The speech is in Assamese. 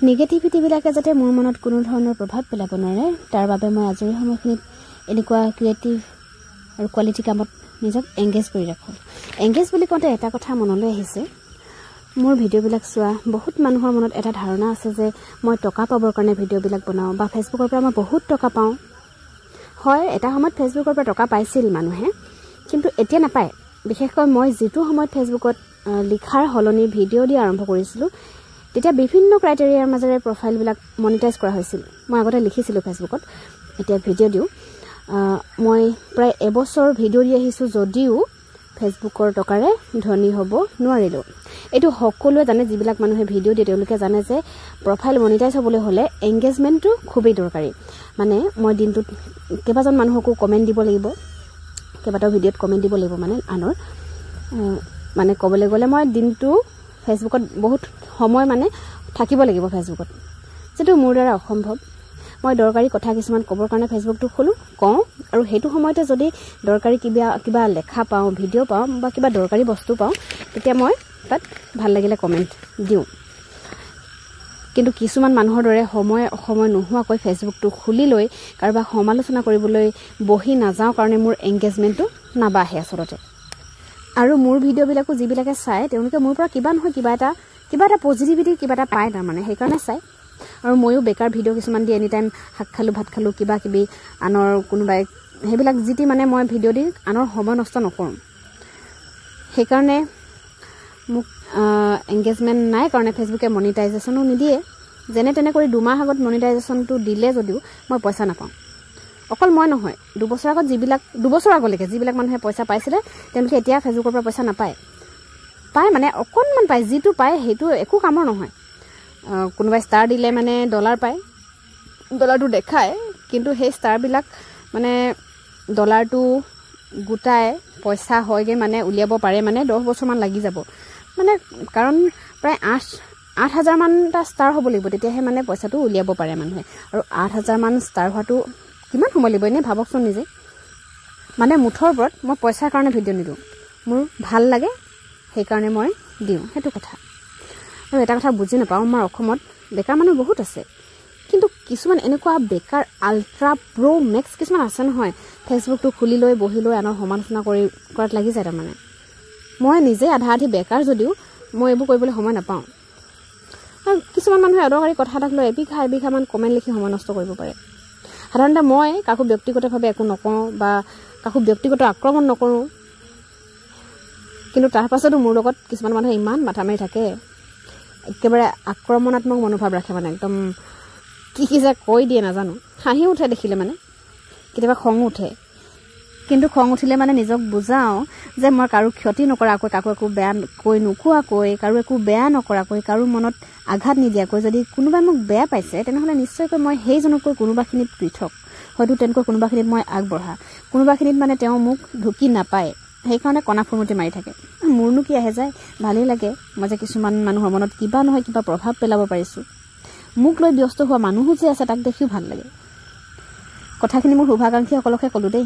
নিগেটিভিটিবিলাকে যাতে মোৰ মনত কোনো ধৰণৰ প্ৰভাৱ পেলাব নোৱাৰে তাৰ বাবে মই আজৰি সময়খিনিত এনেকুৱা ক্ৰিয়েটিভ আৰু কোৱালিটি কামত নিজক এংগেজ কৰি ৰাখোঁ এংগেজ বুলি কওঁতে এটা কথা মনলৈ আহিছে মোৰ ভিডিঅ'বিলাক চোৱা বহুত মানুহৰ মনত এটা ধাৰণা আছে যে মই টকা পাবৰ কাৰণে ভিডিঅ'বিলাক বনাওঁ বা ফেচবুকৰ পৰা মই বহুত টকা পাওঁ হয় এটা সময়ত ফেচবুকৰ পৰা টকা পাইছিল মানুহে কিন্তু এতিয়া নাপায় বিশেষকৈ মই যেটো সময়ত ফেচবুকত লিখাৰ হলনি ভিডিঅ' দি আৰম্ভ কৰিছিলোঁ তেতিয়া বিভিন্ন ক্ৰাইটেৰিয়াৰ মাজেৰে প্ৰফাইলবিলাক মনিটাইজ কৰা হৈছিল মই আগতে লিখিছিলোঁ ফেচবুকত এতিয়া ভিডিঅ' দিওঁ মই প্ৰায় এবছৰ ভিডিঅ' দি আহিছোঁ যদিও ফেচবুকৰ টকাৰে ধনী হ'ব নোৱাৰিলোঁ এইটো সকলোৱে জানে যিবিলাক মানুহে ভিডিঅ' দিয়ে তেওঁলোকে জানে যে প্ৰফাইল মনিটাইজ হ'বলৈ হ'লে এংগেজমেণ্টটো খুবেই দৰকাৰী মানে মই দিনটোত কেইবাজন মানুহকো কমেণ্ট দিব লাগিব কেইবাটাও ভিডিঅ'ত কমেণ্ট দিব লাগিব মানে আনৰ মানে ক'বলৈ গ'লে মই দিনটো ফেচবুকত বহুত সময় মানে থাকিব লাগিব ফেচবুকত যেটো মোৰ দ্বাৰা অসম্ভৱ মই দৰকাৰী কথা কিছুমান ক'বৰ কাৰণে ফেচবুকটো খোলো কওঁ আৰু সেইটো সময়তে যদি দৰকাৰী কিবা লেখা পাওঁ ভিডিঅ' পাওঁ বা কিবা দৰকাৰী বস্তু পাওঁ তেতিয়া মই তাত ভাল লাগিলে কমেণ্ট দিওঁ কিন্তু কিছুমান মানুহৰ দৰে সময় নোহোৱাকৈ ফেচবুকটো খুলি লৈ কাৰোবাক সমালোচনা কৰিবলৈ বহি নাযাওঁ কাৰণে মোৰ এংগেজমেণ্টটো নাবাঢ়ে আচলতে আৰু মোৰ ভিডিঅ'বিলাকো যিবিলাকে চাই তেওঁলোকে মোৰ পৰা কিবা নহয় কিবা এটা পজিটিভিটি কিবা এটা পায় তাৰমানে সেইকাৰণে চাই আৰু ময়ো বেকাৰ ভিডিঅ' কিছুমান দি এনি টাইম শাক খালোঁ ভাত খালোঁ কিবা কিবি আনৰ কোনোবাই সেইবিলাক যিটি মানে মই ভিডিঅ' দি আনৰ সময় নষ্ট নকৰোঁ সেইকাৰণে মোক এংগেজমেণ্ট নাই কাৰণে ফেচবুকে মনিটাইজেশ্যনো নিদিয়ে যেনে তেনে কৰি 2 মাহ আগত মনিটাইজেশ্যনটো দিলে যদিও মই পইচা নাপাওঁ অকল মই নহয় 2 বছৰ আগত দুবছৰ আগলৈকে যিবিলাক মানুহে পইচা পাইছিলে তেওঁলোকে এতিয়া ফেচবুকৰ পৰা পইচা নাপায় পায় মানে অকণমান পায় যিটো পায় সেইটো একো কামৰ নহয় কোনোবাই ষ্টাৰ দিলে মানে ডলাৰ পায় ডলাৰটো দেখায় কিন্তু সেই ষ্টাৰবিলাক মানে ডলাৰটো গোটাই পইচা হয়গে মানে উলিয়াব পাৰে মানে 10 বছৰমান লাগি যাব মানে কাৰণ প্ৰায় 8,000 মানটা ষ্টাৰ হ'ব লাগিব তেতিয়াহে মানে পইচাটো উলিয়াব পাৰে মানুহে আৰু 8,000 মান ষ্টাৰ হোৱাটো কিমান সময় লাগিব এনে ভাবকচোন নিজে মানে মুঠৰ ওপৰত মই পইচাৰ কাৰণে ভিডিঅ' নিদিওঁ মোৰ ভাল লাগে সেইকাৰণে মই দিওঁ সেইটো কথা আৰু এটা কথা বুজি নাপাওঁ আমাৰ অসমত বেকাৰ মানুহ বহুত আছে কিন্তু কিছুমান এনেকুৱা বেকাৰ আল্ট্ৰা প্ৰ' মেক্স কিছুমান আছে নহয় ফেচবুকটো খুলি লৈ বহি লৈ আনৰ সমালোচনা কৰাত লাগি যায় তাৰমানে মই নিজে আধা আধি বেকাৰ যদিও মই এইবোৰ কৰিবলৈ সময় নাপাওঁ আৰু কিছুমান মানুহে অদৰকাৰী কথা এটাক লৈ এবিঘামান কমেণ্ট লিখি সময় নষ্ট কৰিব পাৰে সাধাৰণতে মই কাকো ব্যক্তিগতভাৱে একো নকওঁ বা কাকো ব্যক্তিগত আক্ৰমণ নকৰোঁ কিন্তু তাৰ পাছতো মোৰ লগত কিছুমান মানুহে ইমান মাথা মাৰি থাকে একেবাৰে আক্ৰমণাত্মক মনোভাৱ ৰাখে মানে একদম কি যে কৈ দিয়ে নাজানো হাঁহি উঠে দেখিলে মানে কেতিয়াবা খং উঠে কিন্তু খং উঠিলে মানে নিজক বুজাওঁ যে মই কাৰো ক্ষতি নকৰাকৈ কাকো একো বেয়া কৈ নোকোৱাকৈ কাৰো একো বেয়া নকৰাকৈ কাৰো মনত আঘাত নিদিয়াকৈ যদি কোনোবাই মোক বেয়া পাইছে তেনেহ'লে নিশ্চয়কৈ মই সেইজনকৈ কোনোবাখিনিত পৃথক হয়তো তেনেকৈ কোনোবাখিনিত মই আগবঢ়া কোনোবাখিনিত মানে তেওঁ মোক ঢুকি নাপায় সেইকাৰণে কণা ফুৰমুটি মাৰি থাকে মোৰনো কি আহে যায় ভালেই লাগে মই যে কিছুমান মানুহৰ মনত কিবা নহয় কিবা প্ৰভাৱ পেলাব পাৰিছোঁ মোক লৈ ব্যস্ত হোৱা মানুহো যে আছে তাক দেখিও ভাল লাগে কথাখিনি মোৰ শুভাকাংক্ষীসকলকহে ক'লোঁ দেই